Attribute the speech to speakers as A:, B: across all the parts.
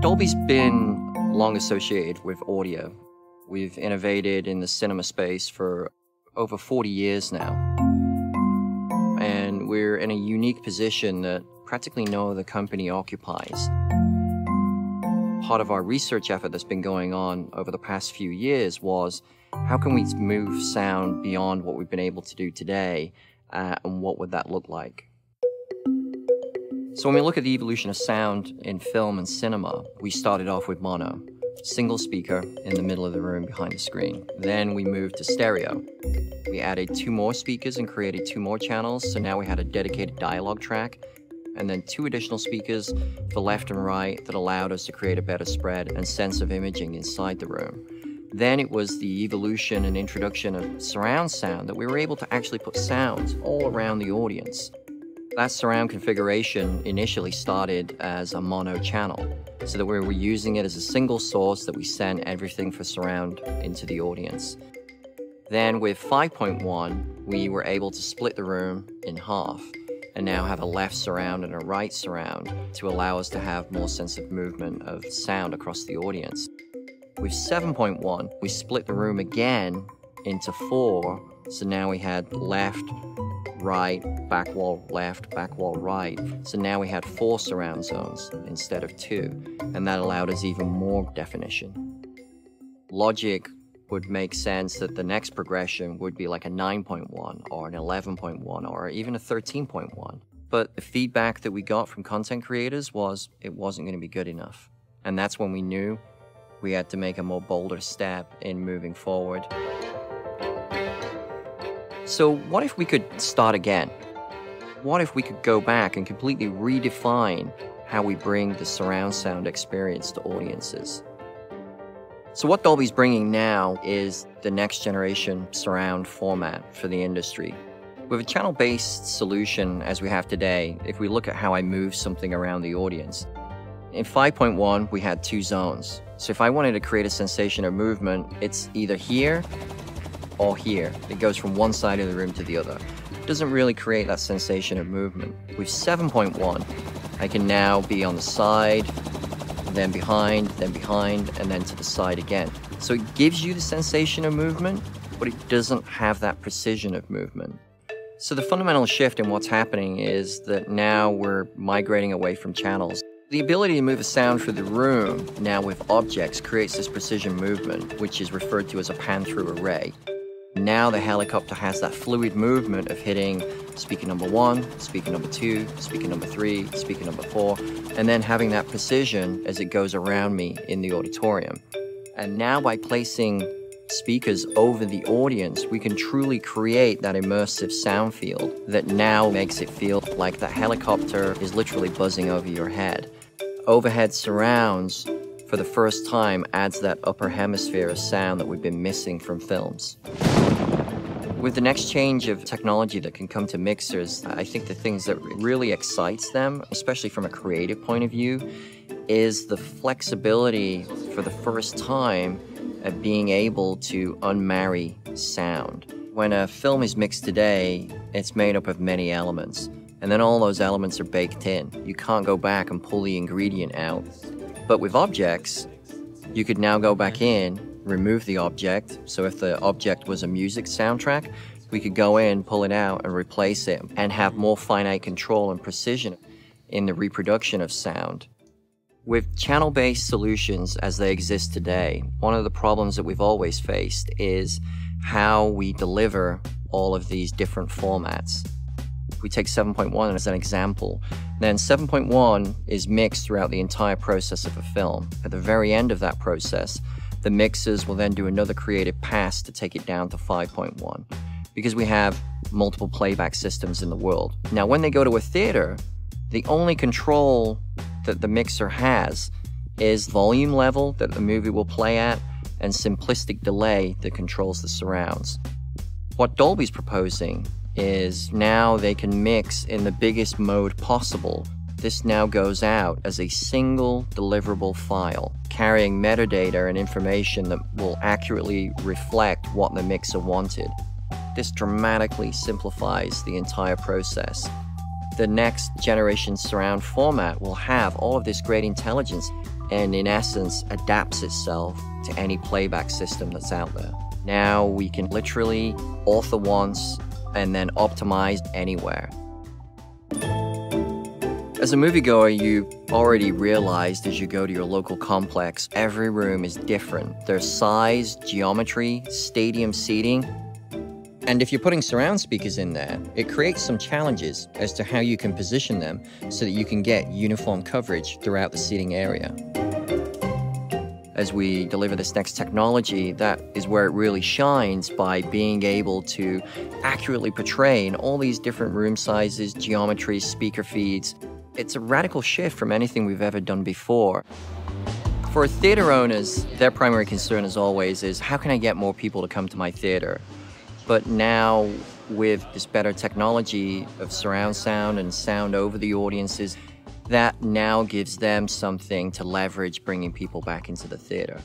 A: Dolby's been long associated with audio. We've innovated in the cinema space for over 40 years now. And we're in a unique position that practically no other company occupies. Part of our research effort that's been going on over the past few years was, how can we move sound beyond what we've been able to do today, and what would that look like? So when we look at the evolution of sound in film and cinema, we started off with mono, single speaker in the middle of the room behind the screen. Then we moved to stereo. We added 2 more speakers and created 2 more channels, so now we had a dedicated dialogue track, and then 2 additional speakers for left and right that allowed us to create a better spread and sense of imaging inside the room. Then it was the evolution and introduction of surround sound that we were able to actually put sounds all around the audience. That surround configuration initially started as a mono channel, so that we were using it as a single source that we sent everything for surround into the audience. Then with 5.1, we were able to split the room in half and now have a left surround and a right surround to allow us to have more sense of movement of sound across the audience. With 7.1, we split the room again into 4, so now we had left, right, back wall left, back wall right. So now we had 4 surround zones instead of 2, and that allowed us even more definition. Logic would make sense that the next progression would be like a 9.1 or an 11.1 or even a 13.1. But the feedback that we got from content creators was it wasn't going to be good enough. And that's when we knew we had to make a more bolder step in moving forward. So what if we could start again? What if we could go back and completely redefine how we bring the surround sound experience to audiences? So what Dolby's bringing now is the next generation surround format for the industry. With a channel-based solution as we have today, if we look at how I move something around the audience, in 5.1 we had 2 zones. So if I wanted to create a sensation of movement, it's either here or here. It goes from one side of the room to the other. It doesn't really create that sensation of movement. With 7.1, I can now be on the side, then behind, and then to the side again. So it gives you the sensation of movement, but it doesn't have that precision of movement. So the fundamental shift in what's happening is that now we're migrating away from channels. The ability to move a sound through the room now with objects creates this precision movement, which is referred to as a pan-through array. Now the helicopter has that fluid movement of hitting speaker number 1, speaker number 2, speaker number 3, speaker number 4, and then having that precision as it goes around me in the auditorium. And now by placing speakers over the audience, we can truly create that immersive sound field that now makes it feel like that helicopter is literally buzzing over your head. Overhead surrounds, for the first time, adds that upper hemisphere of sound that we've been missing from films. With the next change of technology that can come to mixers, I think the things that really excites them, especially from a creative point of view, is the flexibility for the first time of being able to unmarry sound. When a film is mixed today, it's made up of many elements, and then all those elements are baked in. You can't go back and pull the ingredient out. But with objects, you could now go back in, remove the object. So if the object was a music soundtrack, we could go in, pull it out, and replace it, and have more finite control and precision in the reproduction of sound. With channel-based solutions as they exist today, one of the problems that we've always faced is how we deliver all of these different formats. If we take 7.1 as an example, then 7.1 is mixed throughout the entire process of a film. At the very end of that process, the mixers will then do another creative pass to take it down to 5.1, because we have multiple playback systems in the world. Now, when they go to a theater, the only control that the mixer has is volume level that the movie will play at and simplistic delay that controls the surrounds. What Dolby's proposing is now they can mix in the biggest mode possible. This now goes out as a single deliverable file, carrying metadata and information that will accurately reflect what the mixer wanted. This dramatically simplifies the entire process. The next generation surround format will have all of this great intelligence and in essence adapts itself to any playback system that's out there. Now we can literally author once and then optimize anywhere. As a moviegoer, you already realized as you go to your local complex, every room is different. There's size, geometry, stadium seating. And if you're putting surround speakers in there, it creates some challenges as to how you can position them so that you can get uniform coverage throughout the seating area. As we deliver this next technology, that is where it really shines by being able to accurately portray in all these different room sizes, geometries, speaker feeds. It's a radical shift from anything we've ever done before. For theater owners, their primary concern as always is, how can I get more people to come to my theater? But now with this better technology of surround sound and sound over the audiences, that now gives them something to leverage bringing people back into the theater.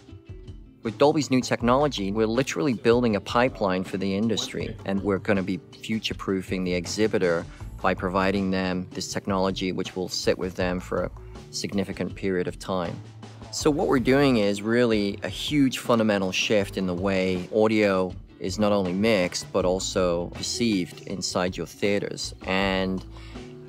A: With Dolby's new technology, we're literally building a pipeline for the industry, and we're going to be future-proofing the exhibitor by providing them this technology which will sit with them for a significant period of time. So what we're doing is really a huge fundamental shift in the way audio is not only mixed but also perceived inside your theaters. And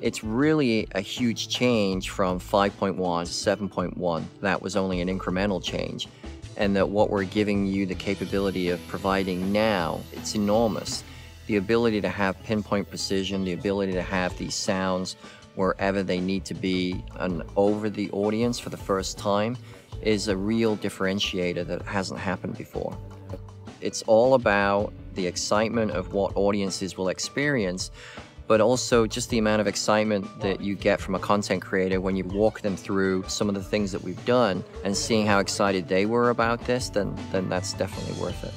A: it's really a huge change from 5.1 to 7.1. That was only an incremental change. And that what we're giving you the capability of providing now, it's enormous. The ability to have pinpoint precision, the ability to have these sounds wherever they need to be and over the audience for the first time is a real differentiator that hasn't happened before. It's all about the excitement of what audiences will experience, but also just the amount of excitement that you get from a content creator when you walk them through some of the things that we've done and seeing how excited they were about this, then that's definitely worth it.